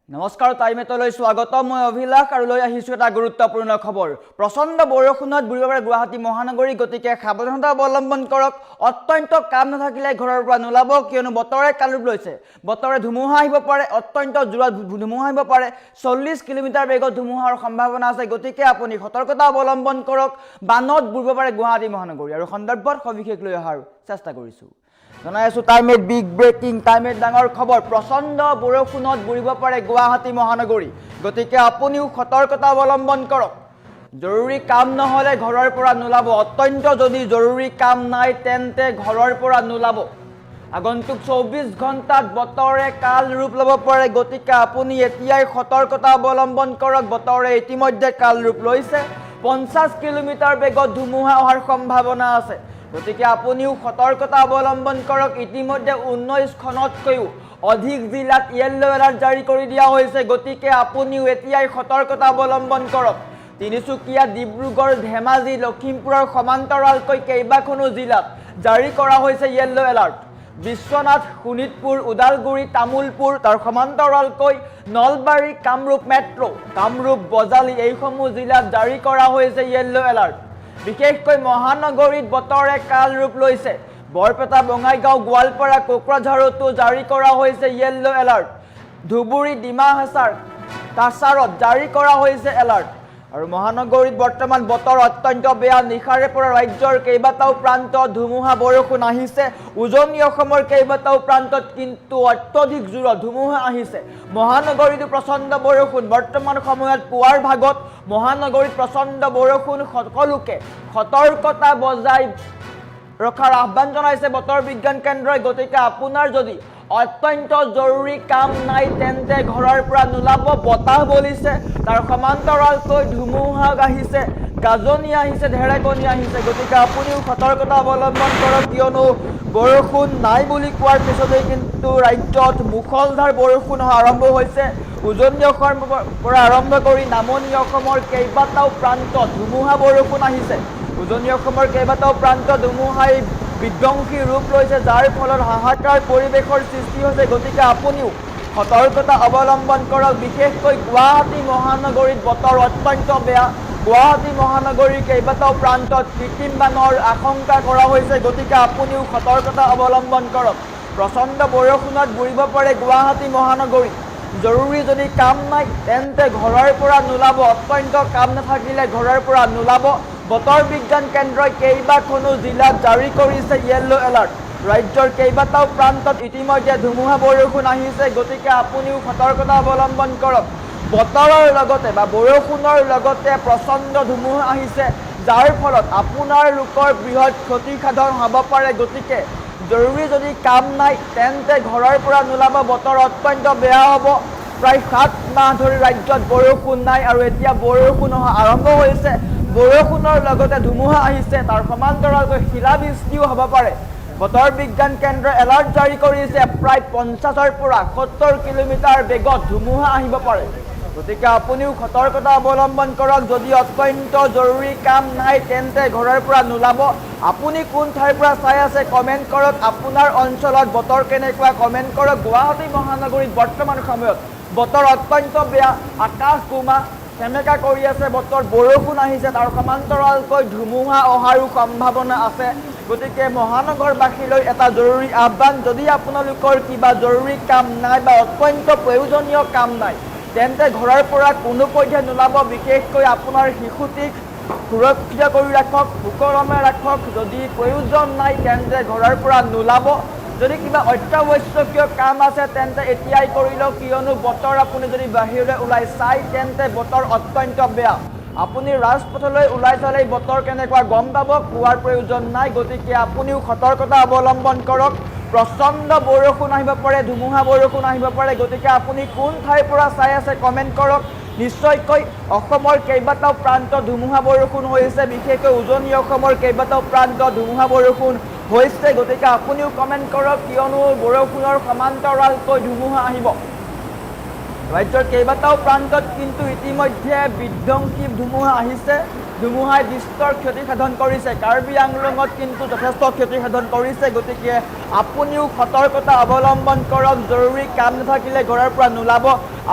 নমস্কাৰ টাইমেটলৈ স্বাগতম মই অভিলাষ আৰু লৈ আহিছো এটা গুৰুত্বপূৰ্ণ খবৰ প্ৰচণ্ড বৰষুণত বুৰিব পাৰে গুৱাহাটী মহানগৰী গতিকে সাৱধানতা অৱলম্বন কৰক অত্যন্ত কাম নাথাকিলে ঘৰৰ পৰা নোলাব কিয়নো বতৰে কালৰূপ লৈছে বতৰে ধুমুহা আহিব পাৰে অত্যন্ত জোৰত ধুমুহা আহিব পাৰে 40 কিলোমিটাৰ বেগত ধুমুহাৰ সম্ভাৱনা আছে গতিকে আপুনি সতৰ্কতা অৱলম্বন কৰক বানত বুৰিব পাৰে গুৱাহাটী মহানগৰী আৰু সন্দৰ্ভত সবিশেষ লৈ অহাৰ চেষ্টা কৰিছো জনাই আছো টাইমেট বিগ ব্ৰেকিং টাইমেট ডাঙৰ খবৰ প্ৰচণ্ড বৰষুণত বুৰিব পাৰে গুৱাহাটী মহানগৰী গতিকে আপুনিও সতৰ্কতা অৱলম্বন কৰক জৰুৰী কাম নহলে ঘৰৰ পৰা নোলাব অত্যন্ত যদি জৰুৰী কাম নাই তেন্তে ঘৰৰ পৰা নোলাব আগন্তুক 24 ঘণ্টাত বতৰে কাল ৰূপ ল'ব পাৰে গতিকে আপুনি এতিয়াই সতৰ্কতা অৱলম্বন কৰক বতৰে ইতিমধ্যে কাল ৰূপ লৈছে 50 কিলোমিটাৰ বেগত ধুমুহা অহাৰ সম্ভাৱনা আছে গতিকে আপুনিও সতৰ্কতা অৱলম্বন কৰক ইতিমধ্যে 19 খনতকৈও অধিক জিলাত ইয়েলো এলাৰ্ট জাৰি কৰি দিয়া হৈছে গতিকে আপুনিও এতিয়াই সতৰ্কতা অৱলম্বন কৰক তিনিচুকীয়া ডিব্ৰুগড় ধেমাজি লখিমপুৰৰ সমান্তৰালকৈ কেইবাখনো জিলাত জাৰি কৰা হৈছে ইয়েলো এলাৰ্ট বিশ্বনাথ শোণিতপুৰ উদালগুৰি তামুলপুৰ তাৰ সমান্তৰালকৈ নলবাৰী কামৰূপ মেট্ৰ' কামৰূপ বজালী এইসমূহ জিলাত জাৰি কৰা হৈছে ইয়েলো এলাৰ্ট বিশেষকৈ মহানগৰীত বতৰে কাল ৰূপ লৈছে বৰপেটা বঙাইগাঁও গোৱালপাৰা কোকৰাঝাৰতো জাৰি কৰা হৈছে ইয়েলো এলাৰ্ট ধুবুৰী ডিমা হাছাৰ কাছাৰত জাৰি কৰা হৈছে এলাৰ্ট আৰু মহানগৰীত বৰ্তমান বতৰ অত্যন্ত বেয়া নিশাৰে পৰা ৰাজ্যৰ কেইবাটাও প্ৰান্তত ধুমুহা বৰষুণ আহিছে উজনি অসমৰ কেইবাটাও প্ৰান্তত কিন্তু অত্যধিক জোৰত ধুমুহা আহিছে মহানগৰীত প্ৰচণ্ড বৰষুণ বৰ্তমান সময়ত পুৱাৰ ভাগত মহানগৰীত প্ৰচণ্ড বৰষুণ সকলোকে সতৰ্কতা বজাই ৰখাৰ আহ্বান জনাইছে বতৰ বিজ্ঞান কেন্দ্ৰই গতিকে আপোনাৰ যদি অত্যন্ত জৰুৰী কাম নাই তেন্তে ঘৰৰ পৰা নোলাব বতাহ বলিছে তাৰ সমান্তৰালকৈ ধুমুহা আহিছে গাজনি আহিছে ঢেৰেকনি আহিছে গতিকে আপুনিও সতৰ্কতা অৱলম্বন কৰক কিয়নো বৰষুণ নাই বুলি কোৱাৰ পিছতেই কিন্তু ৰাজ্যত মুখলধাৰ বৰষুণ আৰম্ভ হৈছে উজনি অসমৰ পৰা আৰম্ভ কৰি নামনি অসমৰ কেইবাটাও প্ৰান্তত ধুমুহা বৰষুণ আহিছে উজনি অসমৰ কেইবাটাও প্ৰান্তত ধুমুহাই বিধ্বংসী ৰূপ লৈছে যাৰ ফলত হাহাকাৰ পৰিৱেশৰ সৃষ্টি হৈছে গতিকে আপুনিও সতৰ্কতা অৱলম্বন কৰক বিশেষকৈ গুৱাহাটী মহানগৰীত বতৰ অত্যন্ত বেয়া গুৱাহাটী মহানগৰীৰ কেইবাটাও প্ৰান্তত কৃত্ৰিম বানৰ আশংকা কৰা হৈছে গতিকে আপুনিও সতৰ্কতা অৱলম্বন কৰক প্ৰচণ্ড বৰষুণত বুৰিব পাৰে গুৱাহাটী মহানগৰী জৰুৰী যদি কাম নাই তেন্তে ঘৰৰ পৰা নোলাব অত্যন্ত কাম নাথাকিলে ঘৰৰ পৰা নোলাব বতৰ বিজ্ঞান কেন্দ্ৰই কেইবাখনো জিলাত জাৰি কৰিছে ইয়েলো এলাৰ্ট ৰাজ্যৰ কেইবাটাও প্ৰান্তত ইতিমধ্যে ধুমুহা বৰষুণ আহিছে গতিকে আপুনিও সতৰ্কতা অৱলম্বন কৰক বতৰৰ লগতে বা বৰষুণৰ লগতে প্ৰচণ্ড ধুমুহা আহিছে যাৰ ফলত আপোনাৰ লোকৰ বৃহৎ ক্ষতিসাধন হ'ব পাৰে গতিকে জৰুৰী যদি কাম নাই তেন্তে ঘৰৰ পৰা নোলাব বতৰ অত্যন্ত বেয়া হ'ব প্ৰায় 7 মাহ ধৰি ৰাজ্যত বৰষুণ নাই আৰু এতিয়া বৰষুণ আৰম্ভ হৈছে বৰষুণৰ লগতে ধুমুহা আহিছে তাৰ সমান্তৰালকৈ শিলাবৃষ্টিও হ'ব পাৰে বতৰ বিজ্ঞান কেন্দ্ৰই এলাৰ্ট জাৰি কৰিছে প্ৰায় 50ৰ পৰা 70 কিলোমিটাৰ বেগত ধুমুহা আহিব পাৰে গতিকে আপুনিও সতৰ্কতা অৱলম্বন কৰক যদি অত্যন্ত জৰুৰী কাম নাই তেন্তে ঘৰৰ পৰা নোলাব আপুনি কোন ঠাইৰ পৰা চাই আছে কমেণ্ট কৰক আপোনাৰ অঞ্চলত বতৰ কেনেকুৱা কমেণ্ট কৰক গুৱাহাটী মহানগৰীত বৰ্তমান সময়ত বতৰ অত্যন্ত বেয়া আকাশ গোমা সেমেকা কৰি আছে বতৰ বৰষুণ আহিছে তাৰ সমান্তৰালকৈ ধুমুহা অহাৰো সম্ভাৱনা আছে গতিকে মহানগৰবাসীলৈ এটা জৰুৰী আহ্বান যদি আপোনালোকৰ কিবা জৰুৰী কাম নাই বা অত্যন্ত প্ৰয়োজনীয় কাম নাই তেন্তে ঘৰৰ পৰা কোনো পধ্যে নোলাব বিশেষকৈ আপোনাৰ শিশুটিক সুৰক্ষিত কৰি ৰাখক সুকলমে ৰাখক যদি প্ৰয়োজন নাই তেন্তে ঘৰৰ পৰা নোলাব যদি কিবা অত্যাৱশ্যকীয় কাম আছে তেন্তে এতিয়াই কৰি লওক কিয়নো বতৰ আপুনি যদি বাহিৰলৈ ওলাই চাই তেন্তে বতৰ অত্যন্ত বেয়া আপুনি ৰাজপথলৈ ওলাই চালেই বতৰ কেনেকুৱা গম পাব কোৱাৰ প্ৰয়োজন নাই গতিকে আপুনিও সতৰ্কতা অৱলম্বন কৰক প্ৰচণ্ড বৰষুণ আহিব পাৰে ধুমুহা বৰষুণ আহিব পাৰে গতিকে আপুনি কোন ঠাইৰ পৰা চাই আছে কমেণ্ট কৰক নিশ্চয়কৈ অসমৰ কেইবাটাও প্ৰান্তত ধুমুহা বৰষুণ হৈছে বিশেষকৈ উজনি অসমৰ কেইবাটাও প্ৰান্তত ধুমুহা বৰষুণ হৈছে গতিকে আপুনিও কমেণ্ট কৰক কিয়নো বৰষুণৰ সমান্তৰালকৈ ধুমুহা আহিব ৰাজ্যৰ কেইবাটাও প্ৰান্তত কিন্তু ইতিমধ্যে বিধ্বংসী ধুমুহা আহিছে ধুমুহাই বিস্তৰ ক্ষতি সাধন কৰিছে কাৰ্বি আংলঙত কিন্তু যথেষ্ট ক্ষতি সাধন কৰিছে গতিকে আপুনিও সতৰ্কতা অৱলম্বন কৰক জৰুৰী কাম নাথাকিলে ঘৰৰ পৰা নোলাব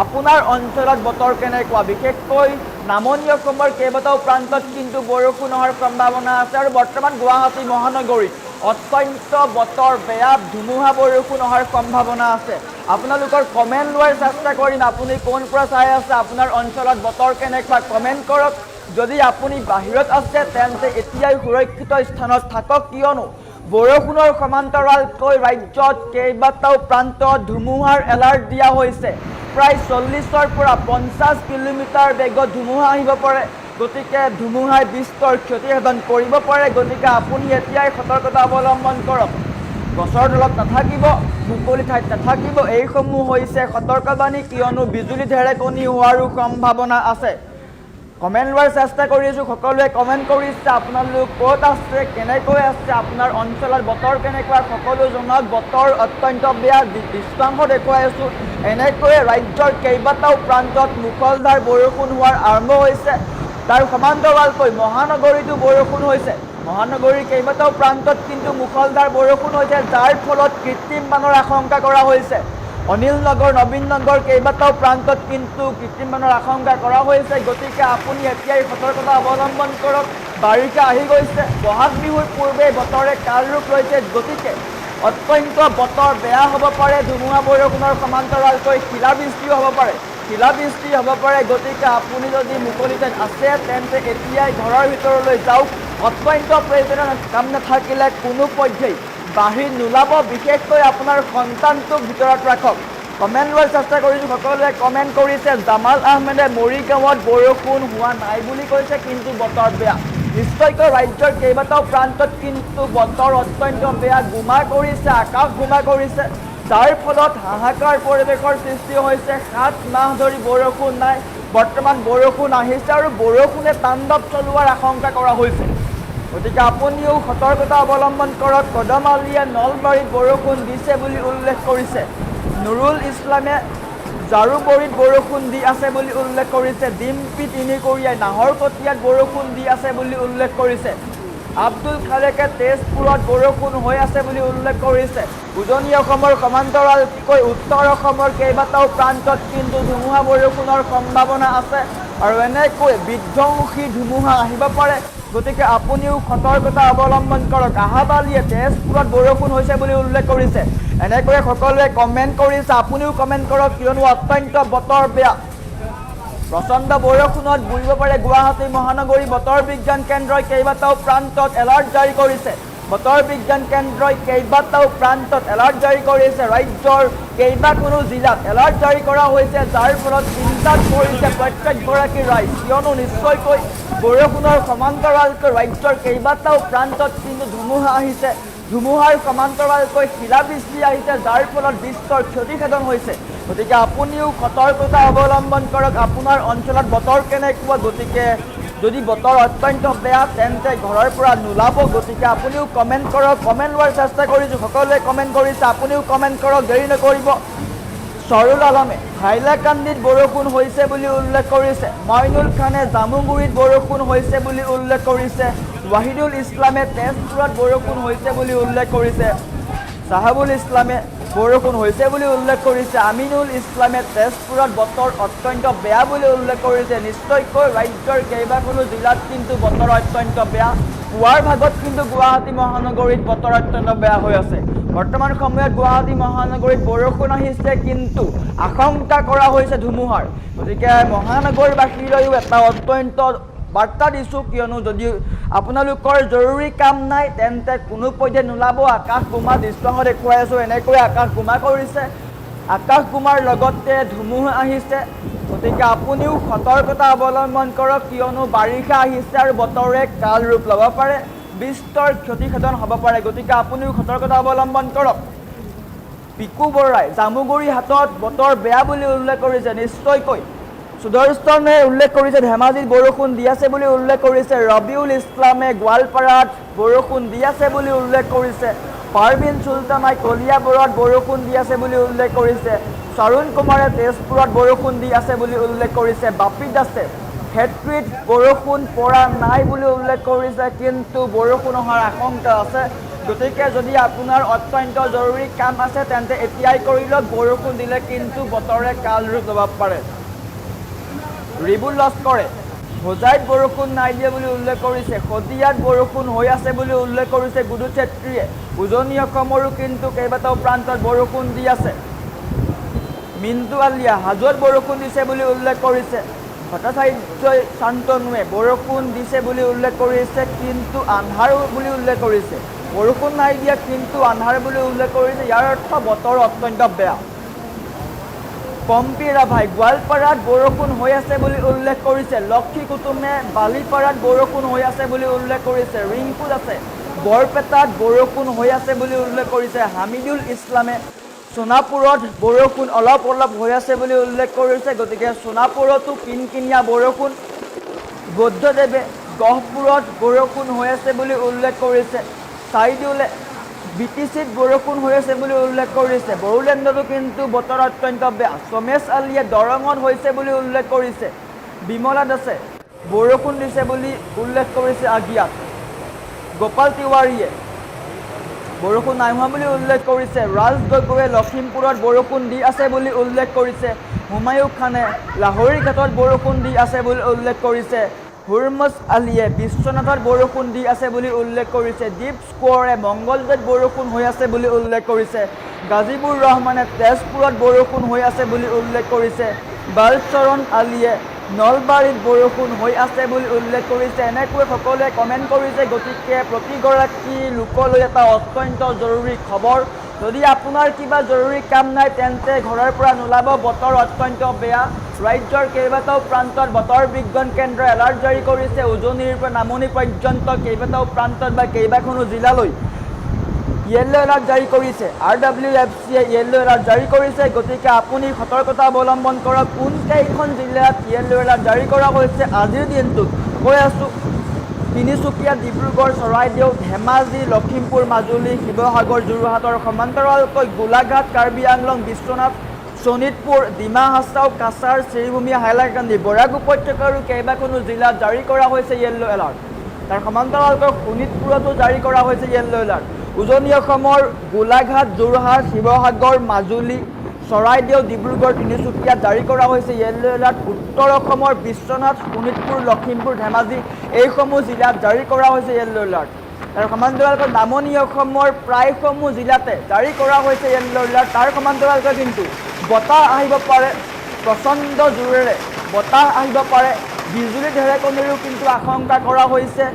আপোনাৰ অঞ্চলত বতৰ কেনেকুৱা বিশেষকৈ নামনি অসমৰ কেইবাটাও প্ৰান্তত কিন্তু বৰষুণ হোৱাৰ সম্ভাৱনা আছে আৰু বৰ্তমান গুৱাহাটী মহানগৰীত অত্যন্ত বতৰ বেয়া ধুমুহা বৰষুণ হোৱাৰ সম্ভাৱনা আছে আপোনালোকৰ কমেণ্ট লোৱাৰ চেষ্টা কৰিম আপুনি কোন পৰা চাই আছে আপোনাৰ অঞ্চলত বতৰ কেনেকুৱা কমেণ্ট কৰক যদি আপুনি বাহিৰত আছে তেন্তে এতিয়াই সুৰক্ষিত স্থানত থাকক কিয়নো বৰষুণৰ সমান্তৰালকৈ ৰাজ্যত কেইবাটাও প্ৰান্তত ধুমুহাৰ এলাৰ্ট দিয়া হৈছে প্ৰায় 40ৰ পৰা 50 কিলোমিটাৰ বেগত ধুমুহা আহিব পাৰে গতিকে ধুমুহাই বিস্তৰ ক্ষতি সাধন কৰিব পাৰে গতিকে আপুনি এতিয়াই সতৰ্কতা অৱলম্বন কৰক গছৰ তলত নাথাকিব মুকলি ঠাইত নাথাকিব এইসমূহ হৈছে সতৰ্কবাণী কিয়নো বিজুলী ঢেৰেকনি হোৱাৰো সম্ভাৱনা আছে কমেণ্ট লোৱাৰ চেষ্টা কৰি আছোঁ সকলোৱে কমেণ্ট কৰিছে আপোনালোক ক'ত আছে কেনেকৈ আছে আপোনাৰ অঞ্চলত বতৰ কেনেকুৱা সকলো জনক বতৰ অত্যন্ত বেয়া দৃশ্যাংশ দেখুৱাই আছোঁ এনেকৈয়ে ৰাজ্যৰ কেইবাটাও প্ৰান্তত মুষলধাৰ বৰষুণ হোৱাৰ আৰম্ভ হৈছে তাৰ সমান্তৰালকৈ মহানগৰীতো বৰষুণ হৈছে মহানগৰীৰ কেইবাটাও প্ৰান্তত কিন্তু মুষলধাৰ বৰষুণ হৈছে যাৰ ফলত কৃত্ৰিম বানৰ আশংকা কৰা হৈছে অনিল নগৰ নবীন নগৰ কেইবাটাও প্ৰান্তত কিন্তু কৃত্ৰিম বানৰ আশংকা কৰা হৈছে গতিকে আপুনি এতিয়াই সতৰ্কতা অৱলম্বন কৰক বাৰিষা আহি গৈছে বহাগ বিহুৰ পূৰ্বে বতৰে কাল ৰূপ লৈছে গতিকে অত্যন্ত বতৰ বেয়া হ'ব পাৰে ধুমুহা বৰষুণৰ সমান্তৰালকৈ শিলাবৃষ্টিও হ'ব পাৰে শিলাবৃষ্টি হ'ব পাৰে গতিকে আপুনি যদি মুকলি ঠাইত আছে তেন্তে এতিয়াই ঘৰৰ ভিতৰলৈ যাওক অত্যন্ত প্ৰয়োজনীয় কাম নাথাকিলে কোনো পৰ্যায় বাহিৰ নোলাব বিশেষকৈ আপোনাৰ সন্তানটোক ভিতৰত ৰাখক কমেণ্ট লোৱাৰ চেষ্টা কৰিছোঁ সকলোৱে কমেণ্ট কৰিছে জামাল আহমেদে মৰিগাঁৱত বৰষুণ হোৱা নাই বুলি কৈছে কিন্তু বতৰ বেয়া নিশ্চয়কৈ ৰাজ্যৰ কেইবাটাও প্ৰান্তত কিন্তু বতৰ অত্যন্ত বেয়া গোমা কৰিছে আকাশ গোমা কৰিছে যাৰ ফলত হাহাকাৰ পৰিৱেশৰ সৃষ্টি হৈছে 7 মাহ ধৰি বৰষুণ নাই বৰ্তমান বৰষুণ আহিছে আৰু বৰষুণে তাণ্ডৱ চলোৱাৰ আশংকা কৰা হৈছে গতিকে আপুনিও সতৰ্কতা অৱলম্বন কৰক কদমালিয়ে নলবাৰীত বৰষুণ দিছে বুলি উল্লেখ কৰিছে নুৰুল ইছলামে জাৰুবৰীত বৰষুণ দি আছে বুলি উল্লেখ কৰিছে ডিম্পি তিনিকৰীয়াই নাহৰকটীয়াত বৰষুণ দি আছে বুলি উল্লেখ কৰিছে আব্দুল খালেকে তেজপুৰত বৰষুণ হৈ আছে বুলি উল্লেখ কৰিছে উজনি অসমৰ সমান্তৰালকৈ উত্তৰ অসমৰ কেইবাটাও প্ৰান্তত কিন্তু ধুমুহা বৰষুণৰ সম্ভাৱনা আছে আৰু এনেকৈ বিধ্বংসী ধুমুহা আহিব পাৰে গতিকে আপুনিও সতৰ্কতা অৱলম্বন কৰক আহাবালিয়ে তেজপুৰত বৰষুণ হৈছে বুলি উল্লেখ কৰিছে এনেকৈ সকলোৱে কমেণ্ট কৰিছে আপুনিও কমেণ্ট কৰক কিয়নো অত্যন্ত বতৰ বেয়া প্ৰচণ্ড বৰষুণত বুৰিব পাৰে গুৱাহাটী মহানগৰী বতৰ বিজ্ঞান কেন্দ্ৰই কেইবাটাও প্ৰান্তত এলাৰ্ট জাৰি কৰিছে বতৰ বিজ্ঞান কেন্দ্ৰই কেইবাটাও প্ৰান্তত এলাৰ্ট জাৰি কৰিছে ৰাজ্যৰ কেইবাখনো জিলাত এলাৰ্ট জাৰি কৰা হৈছে যাৰ ফলত চিন্তাত পৰিছে প্ৰত্যেকগৰাকী ৰাইজ কিয়নো নিশ্চয়কৈ বৰষুণৰ সমান্তৰালকৈ ৰাজ্যৰ কেইবাটাও প্ৰান্তত কিন্তু ধুমুহা আহিছে ধুমুহাৰ সমান্তৰালকৈ শিলাবৃষ্টি আহিছে যাৰ ফলত বিস্তৰ ক্ষতিসাধন হৈছে গতিকে আপুনিও সতৰ্কতা অৱলম্বন কৰক আপোনাৰ অঞ্চলত বতৰ কেনেকুৱা গতিকে যদি বতৰ অত্যন্ত বেয়া তেন্তে ঘৰৰ পৰা নোলাব গতিকে আপুনিও কমেণ্ট কৰক কমেণ্ট লোৱাৰ চেষ্টা কৰিছোঁ সকলোৱে কমেণ্ট কৰিছে আপুনিও কমেণ্ট কৰক দেৰি নকৰিব সৰুল আলমে হাইলাকান্দিত বৰষুণ হৈছে বুলি উল্লেখ কৰিছে মইনুল খানে জামুগুৰিত বৰষুণ হৈছে বুলি উল্লেখ কৰিছে ৱাহিদুল ইছলামে তেজপুৰত বৰষুণ হৈছে বুলি উল্লেখ কৰিছে চাহাবুল ইছলামে বৰষুণ হৈছে বুলি উল্লেখ কৰিছে আমিনুল ইছলামে তেজপুৰত বতৰ অত্যন্ত বেয়া বুলি উল্লেখ কৰিছে নিশ্চয়কৈ ৰাজ্যৰ কেইবাখনো জিলাত কিন্তু বতৰ অত্যন্ত বেয়া পুৱাৰ ভাগত কিন্তু গুৱাহাটী মহানগৰীত বতৰ অত্যন্ত বেয়া হৈ আছে বৰ্তমান সময়ত গুৱাহাটী মহানগৰীত বৰষুণ আহিছে কিন্তু আশংকা কৰা হৈছে ধুমুহাৰ গতিকে মহানগৰবাসীলৈও এটা অত্যন্ত বাৰ্তা দিছোঁ কিয়নো যদি আপোনালোকৰ জৰুৰী কাম নাই তেন্তে কোনো পৰ্যায়ত নোলাব আকাশ বোমা দৃশ্যাংশ দেখুৱাই আছোঁ এনেকৈ আকাশ বোমা কৰিছে আকাশ বোমাৰ লগতে ধুমুহা আহিছে গতিকে আপুনিও সতৰ্কতা অৱলম্বন কৰক কিয়নো বাৰিষা আহিছে আৰু বতৰে কাল ৰূপ ল'ব পাৰে বিস্তৰ ক্ষতিসাধন হ'ব পাৰে গতিকে আপুনিও সতৰ্কতা অৱলম্বন কৰক পিকু বৰাই জামুগুৰি হাতত বতৰ বেয়া বুলি উল্লেখ কৰিছে নিশ্চয়কৈ সুদৰ্শনে উল্লেখ কৰিছে ধেমাজিত বৰষুণ দি আছে বুলি উল্লেখ কৰিছে ৰবিউল ইছলামে গোৱালপাৰাত বৰষুণ দি আছে বুলি উল্লেখ কৰিছে পাৰবিন চুলতানাই কলিয়াবৰত বৰষুণ দি আছে বুলি উল্লেখ কৰিছে চৰুণ কুমাৰে তেজপুৰত বৰষুণ দি আছে বুলি উল্লেখ কৰিছে বাপি দাসে ক্ষেত্ৰত বৰষুণ পৰা নাই বুলি উল্লেখ কৰিছে, কিন্তু বৰষুণ অহাৰ আশংকা আছে। গতিকে যদি আপোনাৰ অত্যন্ত জৰুৰী কাম আছে তেন্তে এতিয়াই কৰি লওক। বৰষুণ দিলে কিন্তু বতৰে কাল ৰূপ ল'ব পাৰে। ৰিবুল লস্কৰে হোজাইত বৰষুণ নাই দিয়া বুলি উল্লেখ কৰিছে, শদিয়াত বৰষুণ হৈ আছে বুলি উল্লেখ কৰিছে গুডু ছেত্ৰীয়ে। উজনি অসমৰো কিন্তু কেইবাটাও প্ৰান্তত বৰষুণ দি আছে। মিণ্টু আলিয়া হাজোত বৰষুণ দিছে বুলি উল্লেখ কৰিছে। ভট্টাচাৰ্যই শান্তনুৱে বৰষুণ দিছে বুলি উল্লেখ কৰিছে, কিন্তু আন্ধাৰ বুলি উল্লেখ কৰিছে। বৰষুণ নাই দিয়া কিন্তু আন্ধাৰ বুলি উল্লেখ কৰিছে, ইয়াৰ অৰ্থ বতৰ অত্যন্ত বেয়া। পম্পী ৰাভাই গোৱালপাৰাত বৰষুণ হৈ আছে বুলি উল্লেখ কৰিছে। লক্ষী কুটুমে বালিপাৰাত বৰষুণ হৈ আছে বুলি উল্লেখ কৰিছে। ৰিংকুত আছে বৰপেটাত বৰষুণ হৈ আছে বুলি উল্লেখ কৰিছে। হামিদুল ইছলামে সোণাপুৰত বৰষুণ অলপ অলপ হৈ আছে বুলি উল্লেখ কৰিছে। গতিকে সোণাপুৰতো কিনকিনীয়া বৰষুণ। বুদ্ধদেৱে গহপুৰত বৰষুণ হৈ আছে বুলি উল্লেখ কৰিছে। চাইদুলে BTCত বৰষুণ হৈ আছে বুলি উল্লেখ কৰিছে। বড়োলেণ্ডতো কিন্তু বতৰ অত্যন্ত বেয়া। সোমেশ আলিয়ে দৰঙত হৈছে বুলি উল্লেখ কৰিছে। বিমলা দাসে বৰষুণ দিছে বুলি উল্লেখ কৰিছে আগিয়াত। গোপাল তিৱাৰীয়ে বৰষুণ নাই হোৱা বুলি উল্লেখ কৰিছে। ৰাজ গগৈয়ে লখিমপুৰত বৰষুণ দি আছে বুলি উল্লেখ কৰিছে। হুমায়ুন খানে লাহৰীঘাটত বৰষুণ দি আছে বুলি উল্লেখ কৰিছে। হুৰমজ আলীয়ে বিশ্বনাথত বৰষুণ দি আছে বুলি উল্লেখ কৰিছে। দীপ স্কোৰে মংগলদৈত বৰষুণ হৈ আছে বুলি উল্লেখ কৰিছে। গাজিবুৰ ৰহমানে তেজপুৰত বৰষুণ হৈ আছে বুলি উল্লেখ কৰিছে। বালচৰণ আলীয়ে নলবাৰীত বৰষুণ হৈ আছে বুলি উল্লেখ কৰিছে। এনেকৈ সকলোৱে কমেণ্ট কৰিছে। গতিকে প্ৰতিগৰাকী লোকলৈ এটা অত্যন্ত জৰুৰী খবৰ, যদি আপোনাৰ কিবা জৰুৰী কাম নাই তেন্তে ঘৰৰ পৰা নোলাব, বতৰ অত্যন্ত বেয়া। ৰাজ্যৰ কেইবাটাও প্ৰান্তত বতৰ বিজ্ঞান কেন্দ্ৰই এলাৰ্ট জাৰি কৰিছে। উজনিৰ পৰা নামনি পৰ্যন্ত কেইবাটাও প্ৰান্তত বা কেইবাখনো জিলালৈ য়েল্লো এলাৰ্ট জাৰি কৰিছে। RWFCয়ে য়েল্লো এলাৰ্ট জাৰি কৰিছে। গতিকে আপুনি সতৰ্কতা অৱলম্বন কৰক। কোনকেইখন জিলাত য়েল্লো এলাৰ্ট জাৰি কৰা হৈছে আজিৰ দিনটোত কৈ আছোঁ। তিনিচুকীয়া, ডিব্ৰুগড়, চৰাইদেউ, ধেমাজি, লখিমপুৰ, মাজুলী, শিৱসাগৰ, যোৰহাটৰ সমান্তৰালকৈ গোলাঘাট, কাৰ্বি আংলং, বিশ্বনাথ, শোণিতপুৰ, ডিমা হাছাও, কাছাৰ, শ্ৰীভূমি, হাইলাকান্দি, বৰাক উপত্যকাৰো কেইবাখনো জিলাত জাৰি কৰা হৈছে য়েল্লো এলাৰ্ট। তাৰ সমান্তৰালকৈ শোণিতপুৰতো জাৰি কৰা হৈছে য়েল্লো এলাৰ্ট। উজনি অসমৰ গোলাঘাট, যোৰহাট, শিৱসাগৰ, মাজুলী, চৰাইদেউ, ডিব্ৰুগড়, তিনিচুকীয়াত জাৰি কৰা হৈছে য়েল্লো এলাৰ্ট। উত্তৰ অসমৰ বিশ্বনাথ, শোণিতপুৰ, লখিমপুৰ, ধেমাজি এইসমূহ জিলাত জাৰি কৰা হৈছে য়েল্লো এলাৰ্ট। তাৰ সমান্তৰালকৈ নামনি অসমৰ প্ৰায়সমূহ জিলাতে জাৰি কৰা হৈছে য়েল্লো এলাৰ্ট। তাৰ সমান্তৰালকৈ কিন্তু বতাহ আহিব পাৰে, প্ৰচণ্ড জোৰেৰে বতাহ আহিব পাৰে। বিজুলী ঢেৰেকনিৰো কিন্তু আশংকা কৰা হৈছে।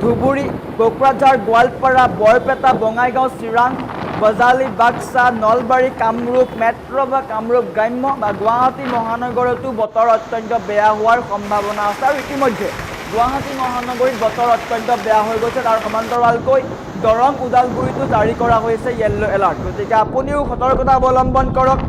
ধুবুৰী, কোকৰাঝাৰ, গোৱালপাৰা, বৰপেটা, বঙাইগাঁও, চিৰাং, বজালী, বাক্সা, নলবাৰী, কামৰূপ মেট্ৰ' বা কামৰূপ গ্ৰাম্য বা গুৱাহাটী মহানগৰতো বতৰ অত্যন্ত বেয়া হোৱাৰ সম্ভাৱনা আছে। আৰু ইতিমধ্যে গুৱাহাটী মহানগৰীত বতৰ অত্যন্ত বেয়া হৈ গৈছে। তাৰ সমান্তৰালকৈ দৰং, ওদালগুৰিতো জাৰি কৰা হৈছে য়েল্লো এলাৰ্ট। গতিকে আপুনিও সতৰ্কতা অৱলম্বন কৰক।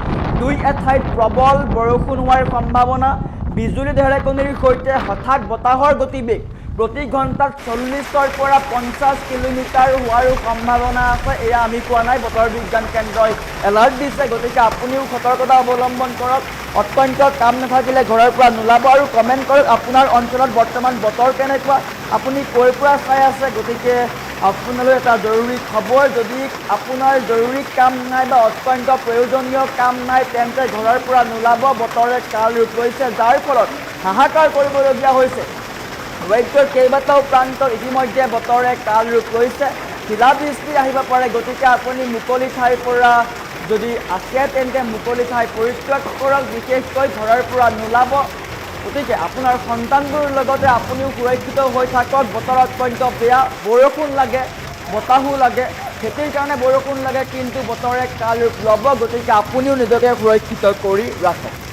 দুই এঠাইত প্ৰবল বৰষুণ হোৱাৰ সম্ভাৱনা। বিজুলী ঢেৰেকনিৰ সৈতে হঠাৎ বতাহৰ গতিবেগ প্ৰতি ঘণ্টাত 40ৰ পৰা 50 কিলোমিটাৰ হোৱাৰো সম্ভাৱনা আছে। এয়া আমি কোৱা নাই, বতৰ বিজ্ঞান কেন্দ্ৰই এলাৰ্ট দিছে। গতিকে আপুনিও সতৰ্কতা অৱলম্বন কৰক। অত্যন্ত কাম নাথাকিলে ঘৰৰ পৰা নোলাব। আৰু কমেণ্ট কৰক আপোনাৰ অঞ্চলত বৰ্তমান বতৰ কেনেকুৱা, আপুনি ক'ৰ পৰা চাই আছে। গতিকে আপোনালৈ এটা জৰুৰী খবৰ, যদি আপোনাৰ জৰুৰী কাম নাই বা অত্যন্ত প্ৰয়োজনীয় কাম নাই তেন্তে ঘৰৰ পৰা নোলাব। বতৰে কাল ৰূপ লৈছে, যাৰ ফলত হাহাকাৰ কৰিবলগীয়া হৈছে। ৰাজ্যৰ কেইবাটাও প্ৰান্তত ইতিমধ্যে বতৰে কাল ৰূপ লৈছে, শিলাবৃষ্টি আহিব পাৰে। গতিকে আপুনি মুকলি ঠাইৰ পৰা যদি আছে তেন্তে মুকলি ঠাই পৰিত্যাগ কৰক, বিশেষকৈ ঘৰৰ পৰা নোলাব। গতিকে আপোনাৰ সন্তানবোৰৰ লগতে আপুনিও সুৰক্ষিত হৈ থাকক। বতৰ অত্যন্ত বেয়া, বৰষুণ লাগে, বতাহো লাগে, খেতিৰ কাৰণে বৰষুণ লাগে, কিন্তু বতৰে কাল ৰূপ ল'ব। গতিকে আপুনিও নিজকে সুৰক্ষিত কৰি ৰাখক।